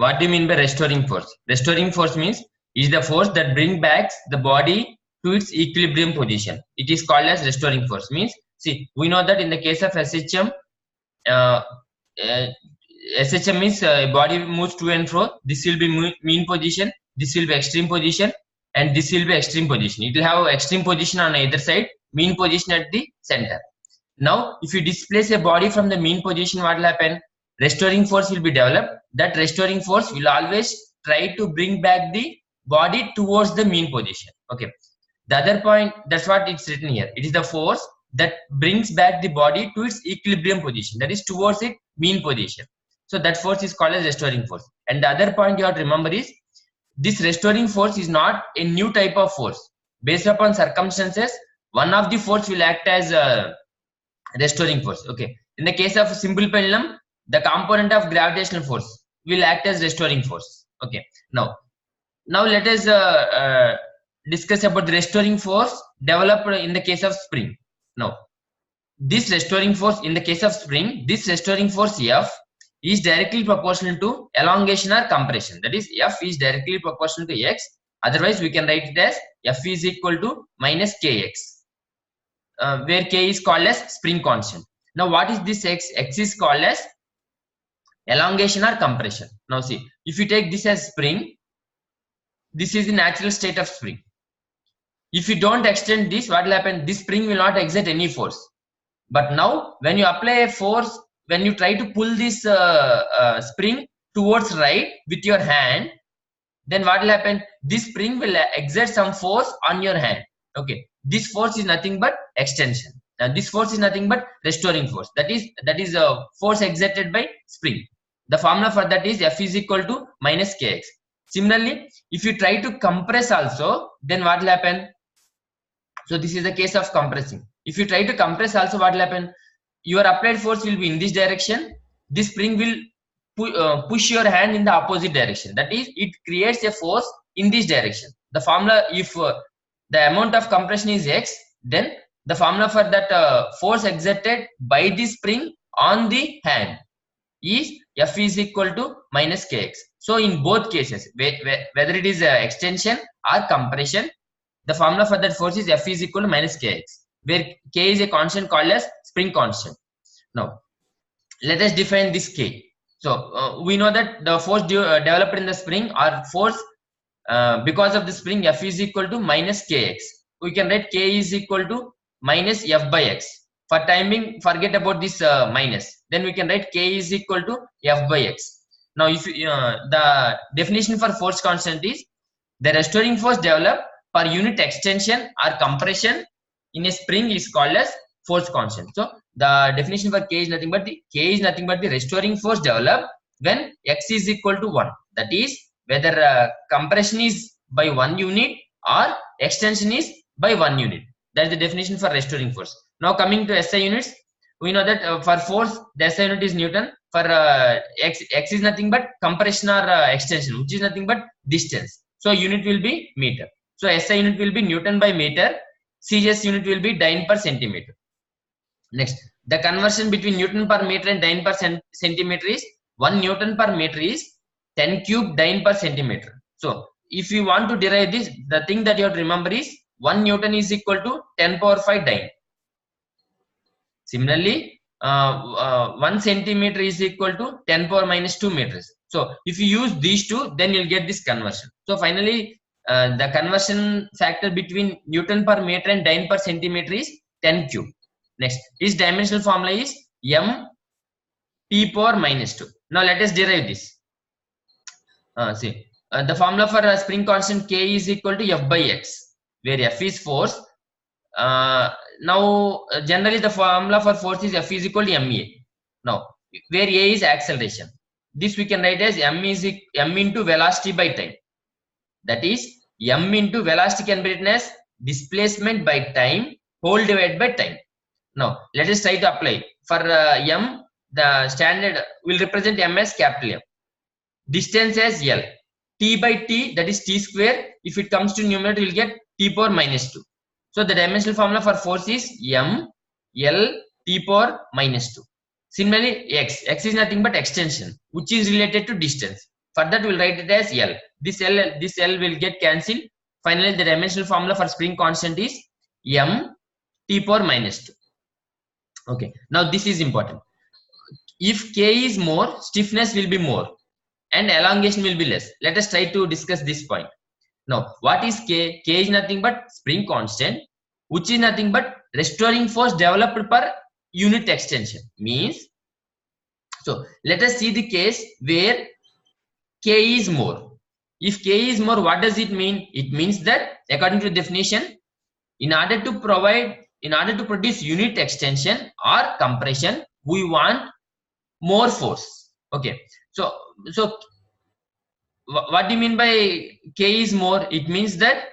what do you mean by restoring force? Restoring force means is the force that brings back the body to its equilibrium position. It is called as restoring force. Means, see, we know that in the case of SHM, SHM means body moves to and fro. This will be mean position, this will be extreme position, and this will be extreme position. It will have extreme position on either side, mean position at the center. Now, if you displace a body from the mean position, what will happen? Restoring force will be developed. That restoring force will always try to bring back the body towards the mean position. Okay. The other point, that's what it's written here. It is the force that brings back the body to its equilibrium position, that is towards its mean position. So that force is called as restoring force. And the other point you have to remember is this restoring force is not a new type of force. Based upon circumstances, one of the force will act as a restoring force. Okay. In the case of a simple pendulum, the component of gravitational force will act as restoring force. Okay. Now let us discuss about the restoring force developed in the case of spring. Now, this restoring force in the case of spring, this restoring force F is directly proportional to elongation or compression. That is, F is directly proportional to X. Otherwise, we can write it as F is equal to minus Kx, where K is called as spring constant. Now, what is this X? X is called as elongation or compression. Now, see, if you take this as spring, this is the natural state of spring. If you don't extend this, what will happen? This spring will not exert any force. But now, when you apply a force, when you try to pull this spring towards right with your hand, then what will happen? This spring will exert some force on your hand. Okay, this force is nothing but extension. Now, this force is nothing but restoring force. That is a force exerted by spring. The formula for that is F is equal to minus Kx. Similarly, if you try to compress also, then what will happen? So this is the case of compressing. If you try to compress also, what will happen? Your applied force will be in this direction. This spring will push your hand in the opposite direction. That is, it creates a force in this direction. The formula, if the amount of compression is X, then the formula for that force exerted by the spring on the hand is F is equal to minus Kx. So in both cases, whether it is extension or compression, the formula for that force is F is equal to minus Kx, where K is a constant called as spring constant. Now, let us define this K. So we know that the force developed in the spring or force because of the spring, F is equal to minus Kx. We can write K is equal to minus F by X. For time being, forget about this minus. Then we can write K is equal to F by X. Now, if the definition for force constant is the restoring force developed per unit extension or compression in a spring is called as force constant. So the definition for K is nothing but the restoring force developed when X is equal to 1. That is, whether compression is by 1 unit or extension is by 1 unit. That is the definition for restoring force. Now coming to SI units, we know that for force, the SI unit is Newton. For X is nothing but compression or extension, which is nothing but distance. So unit will be meter. So SI unit will be Newton by meter. CGS unit will be dyne per centimeter. Next, the conversion between Newton per meter and dyne per centimeter is 1 Newton per meter is 10 cube dyne per centimeter. So if you want to derive this, the thing that you have to remember is 1 Newton is equal to 10 power 5 dyne. Similarly, 1 centimeter is equal to 10 power minus 2 meters. So if you use these two, then you'll get this conversion. So finally, the conversion factor between Newton per meter and dyne per centimeter is 10 cube. Next, its dimensional formula is m t power minus 2. Now let us derive this. The formula for a spring constant K is equal to F by X, where F is force. Now generally the formula for force is F is equal to ma. Now where a is acceleration, this we can write as m into velocity by time. That is, m into velocity can be written as displacement by time whole divided by time. Now let us try to apply. For m, the standard will represent m as capital M, distance as L, t by t, that is t square. If it comes to numerator, you will get t power minus 2. So the dimensional formula for force is m L t power minus 2. Similarly, x is nothing but extension, which is related to distance. For that we'll write it as L. This L will get cancelled. Finally, the dimensional formula for spring constant is m t power minus 2. Okay, now this is important. If K is more, stiffness will be more and elongation will be less. Let us try to discuss this point. Now, what is K? K is nothing but spring constant, which is nothing but restoring force developed per unit extension. Means, so let us see the case where K is more. If K is more, what does it mean? It means that according to the definition, in order to produce unit extension or compression, we want more force. Okay, so what do you mean by K is more? It means that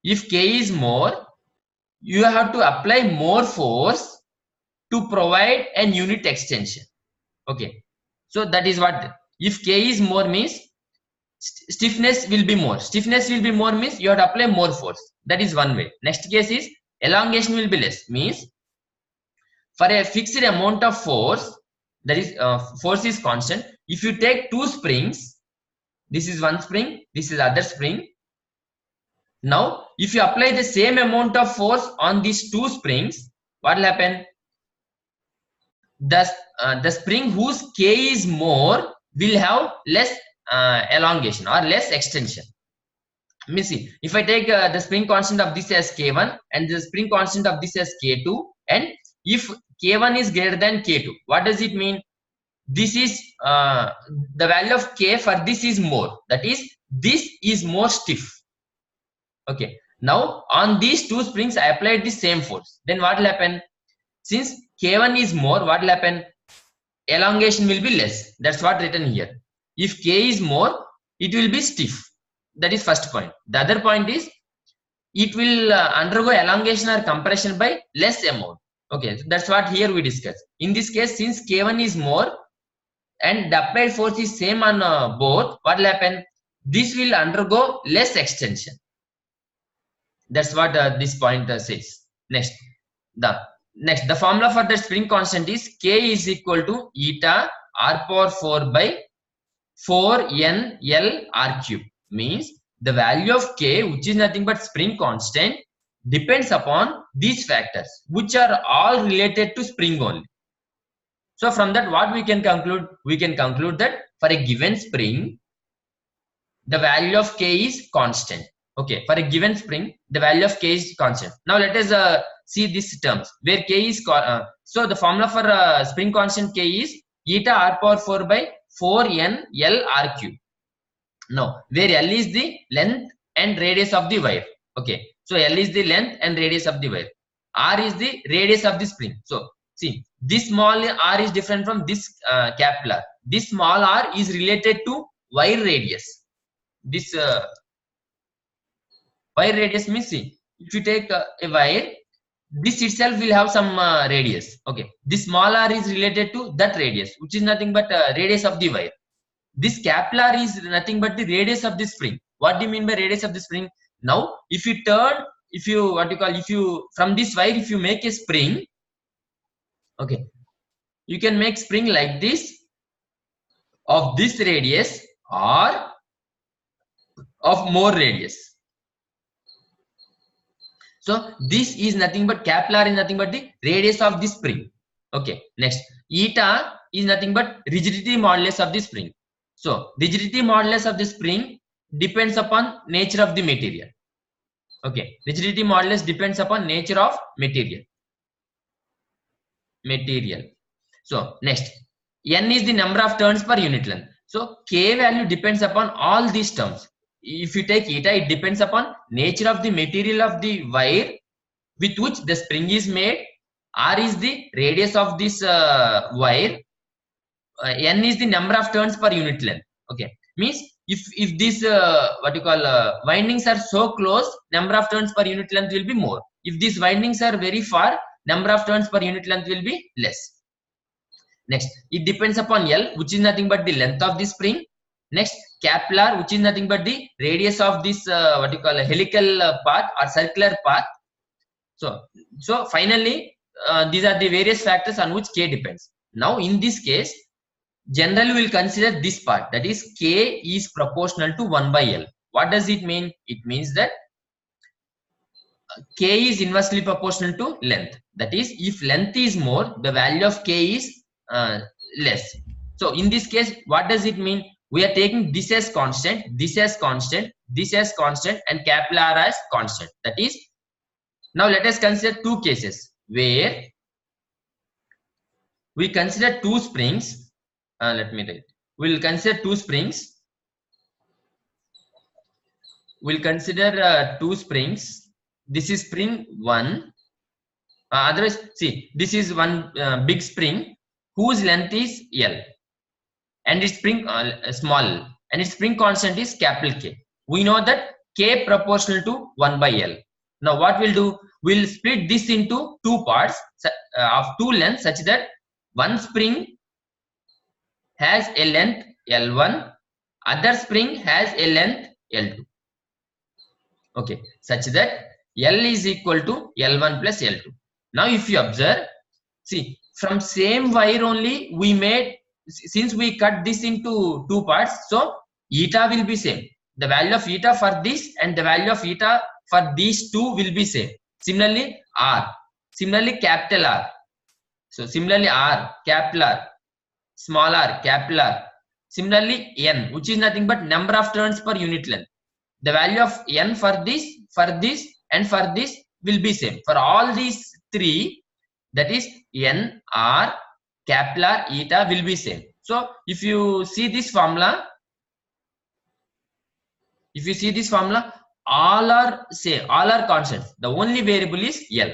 if K is more, you have to apply more force to provide an unit extension. Okay, so that is what, if K is more means stiffness will be more. Stiffness will be more means you have to apply more force. That is one way. Next case is elongation will be less, means for a fixed amount of force, that is force is constant. If you take two springs, this is one spring, this is other spring. Now if you apply the same amount of force on these two springs, what will happen? The spring whose K is more will have less elongation or less extension. Let me see. If I take the spring constant of this as K1 and the spring constant of this as K2, and if K1 is greater than K2, what does it mean? This is the value of K for this is more. That is, this is more stiff. Okay. Now on these two springs, I applied the same force. Then what will happen? Since K1 is more, what will happen? Elongation will be less. That's what written here. If K is more, it will be stiff. That is first point. The other point is it will undergo elongation or compression by less amount. Okay, so that's what here we discuss. In this case, since K1 is more and the applied force is same on both, what will happen? This will undergo less extension. That's what this point says. Next, the formula for the spring constant is K is equal to eta r power 4 by 4 N L r cube. Means the value of K, which is nothing but spring constant, depends upon these factors, which are all related to spring only. So from that, what we can conclude? We can conclude that for a given spring, the value of K is constant. Okay, for a given spring, the value of K is constant. Now let us see these terms where K is so the formula for spring constant K is eta r power 4 by 4 N L r cube. Now where L is the length and radius of the wire. Okay, so L is the length and radius of the wire. R is the radius of the spring. So see, this small r is different from this capital R. This small r is related to wire radius. This wire radius means, see, if you take a wire, this itself will have some radius. Okay, this small r is related to that radius, which is nothing but radius of the wire. This capital R is nothing but the radius of the spring. What do you mean by radius of the spring? Now if you turn, if you from this wire, if you make a spring, okay, you can make spring like this of this radius or of more radius. So this is nothing but capital R is nothing but the radius of the spring. Okay, next, eta is nothing but rigidity modulus of the spring. So rigidity modulus of the spring depends upon nature of the material. Okay, rigidity modulus depends upon nature of material. So next, N is the number of turns per unit length. So K value depends upon all these terms. If you take eta, it depends upon nature of the material of the wire with which the spring is made. R is the radius of this wire. N is the number of turns per unit length. Okay, means if these windings are so close, number of turns per unit length will be more. If these windings are very far, number of turns per unit length will be less. Next, it depends upon L, which is nothing but the length of the spring. Next, capital R, which is nothing but the radius of this helical path or circular path. So finally, these are the various factors on which K depends. Now in this case, generally we'll consider this part, that is K is proportional to 1 by L. What does it mean? It means that K is inversely proportional to length. That is, if length is more, the value of K is less. So in this case, what does it mean? We are taking this as constant, this as constant, this as constant, and capital R as constant. That is, now let us consider two cases where we consider two springs. Let me write. We'll consider two springs. We'll consider two springs. This is spring 1. Otherwise, see, this is one big spring whose length is L, and its spring small, and its spring constant is capital K. We know that K proportional to 1 by L. Now what we'll do? We'll split this into two parts of two lengths, such that one spring has a length L1, other spring has a length L2. Okay, such that L is equal to L1 plus L2. Now if you observe, see, from same wire only we made, since we cut this into two parts, so eta will be same. The value of eta for this and the value of eta for these two will be same. Similarly R, similarly capital R. So similarly R, capital R, small r, capital R. Similarly N, which is nothing but number of turns per unit length. The value of N for this, and for this will be same. For all these three, that is N, R, capital R, eta will be same. So if you see this formula, all are same, all are constants. The only variable is L.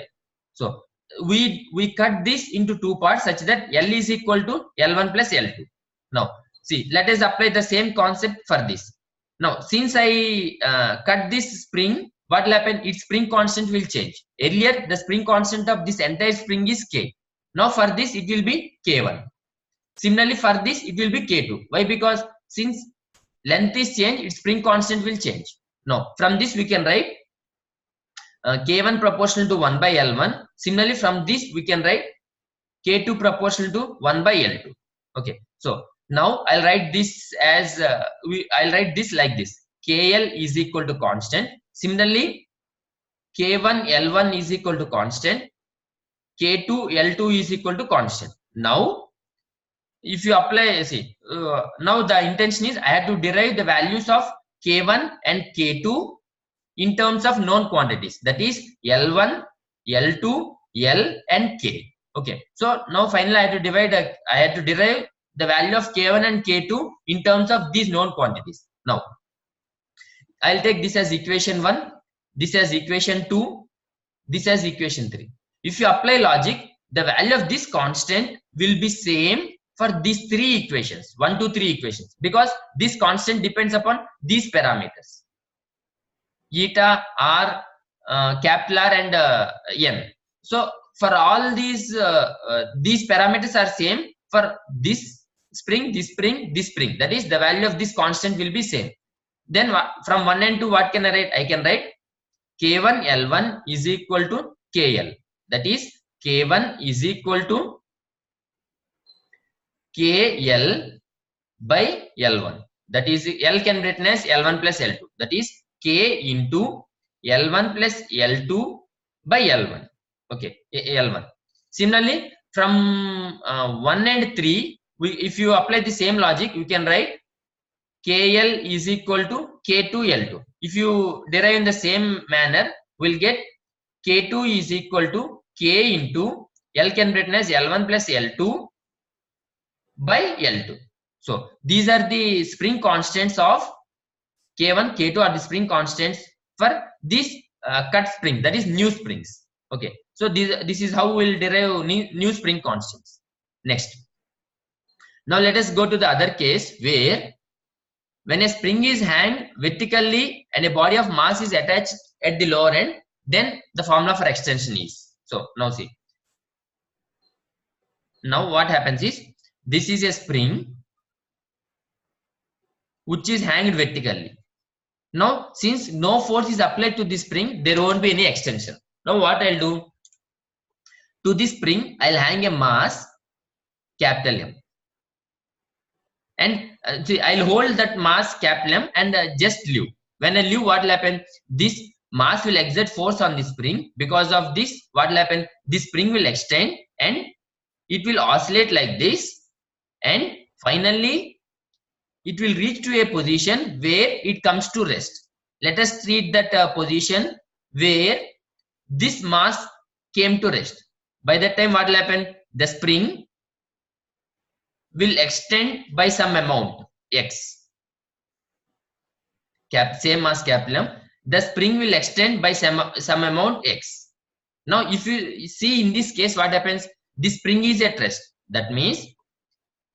So we cut this into two parts, such that L is equal to L1 plus L2. Now see, let us apply the same concept for this. Now since I cut this spring, what will happen? Its spring constant will change. Earlier the spring constant of this entire spring is K. Now for this it will be K1. Similarly for this it will be K2. Why? Because since length is changed, its spring constant will change. Now from this we can write K1 proportional to 1 by L1. Similarly from this we can write K2 proportional to 1 by L2. Okay, so now I'll write this as I'll write this like this: KL is equal to constant. Similarly, K1 L1 is equal to constant. K2 L2 is equal to constant. Now, if you apply, see, now the intention is I have to derive the values of K1 and K2 in terms of known quantities. That is L1, L2, L, and K. Okay. So now finally I have to derive the value of K1 and K2 in terms of these known quantities. Now I'll take this as equation 1, this as equation 2, this as equation 3. If you apply logic, the value of this constant will be same for these three equations, 1, 2, 3 equations, because this constant depends upon these parameters: eta, R, capital R, and N. So for all these parameters are same for this spring, this spring, this spring. That is, the value of this constant will be same. Then from 1 and 2, what can I write? I can write K1 L1 is equal to KL. That is, K1 is equal to KL by L1. That is, L can be written as L1 plus L2. That is K into L1 plus L2 by L1. Okay, L1. Similarly, from 1 and 3, if you apply the same logic, you can write KL is equal to K2 L2. If you derive in the same manner, we'll get K2 is equal to K into L can be written as L1 plus L2 by L2. So these are the spring constants of K1, K2 are the spring constants for this cut spring, that is new springs. Okay, so this is how we'll derive new spring constants. Next, now let us go to the other case where when a spring is hanged vertically and a body of mass is attached at the lower end, then the formula for extension is. So now see, now what happens is, this is a spring which is hanged vertically. Now since no force is applied to this spring, there won't be any extension. Now what I'll do, to this spring I'll hang a mass capital M. and see, I'll hold that mass capital M and just leave. When I leave, what will happen? This mass will exert force on the spring. Because of this, what will happen? This spring will extend and it will oscillate like this, and finally it will reach to a position where it comes to rest. Let us treat that position where this mass came to rest. By that time, what will happen? The spring will extend by some amount x, same as capital M. The spring will extend by some amount x. Now if you see in this case, what happens? This spring is at rest, that means,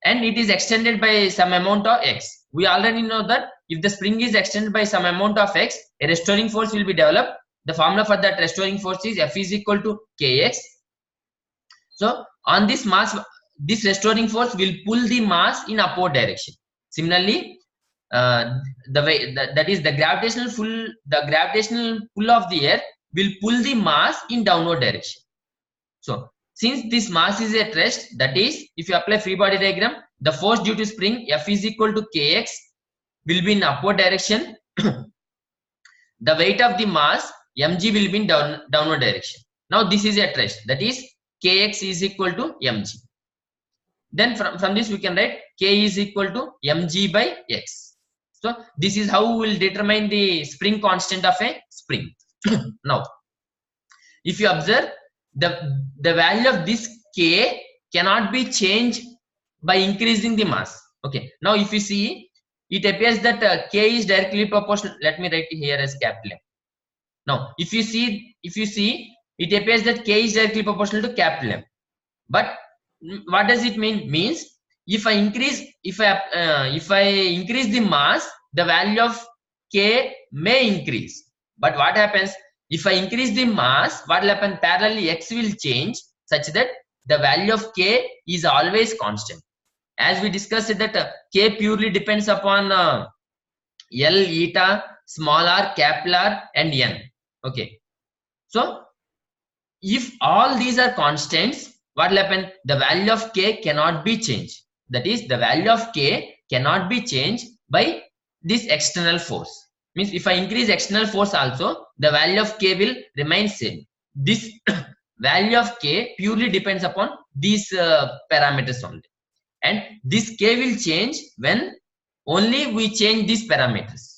and it is extended by some amount of x. We already know that if the spring is extended by some amount of x, a restoring force will be developed. The formula for that restoring force is F is equal to kx. So on this mass, this restoring force will pull the mass in upward direction. Similarly, the way that is the gravitational pull of the earth will pull the mass in downward direction. So since this mass is at rest, that is, if you apply free body diagram, the force due to spring F is equal to kx will be in upward direction. The weight of the mass mg will be in downward direction. Now this is at rest, that is kx is equal to mg. Then from this we can write k is equal to mg by x. So this is how we will determine the spring constant of a spring. Now if you observe, the value of this k cannot be changed by increasing the mass. Okay, now if you see, it appears that k is directly proportional. Let me write it here as capital M. Now if you see, it appears that k is directly proportional to capital M. But what does it mean? Means if I increase the mass, the value of k may increase. But what happens if I increase the mass? What will happen? Parallelly x will change such that the value of k is always constant. As we discussed that k purely depends upon L, eta, small r, capital R and n. Okay, so if all these are constants, what will happen? The value of k cannot be changed. That is, the value of k cannot be changed by this external force. Means if I increase external force also, the value of k will remain same. This value of k purely depends upon these parameters only, and this k will change when only we change these parameters.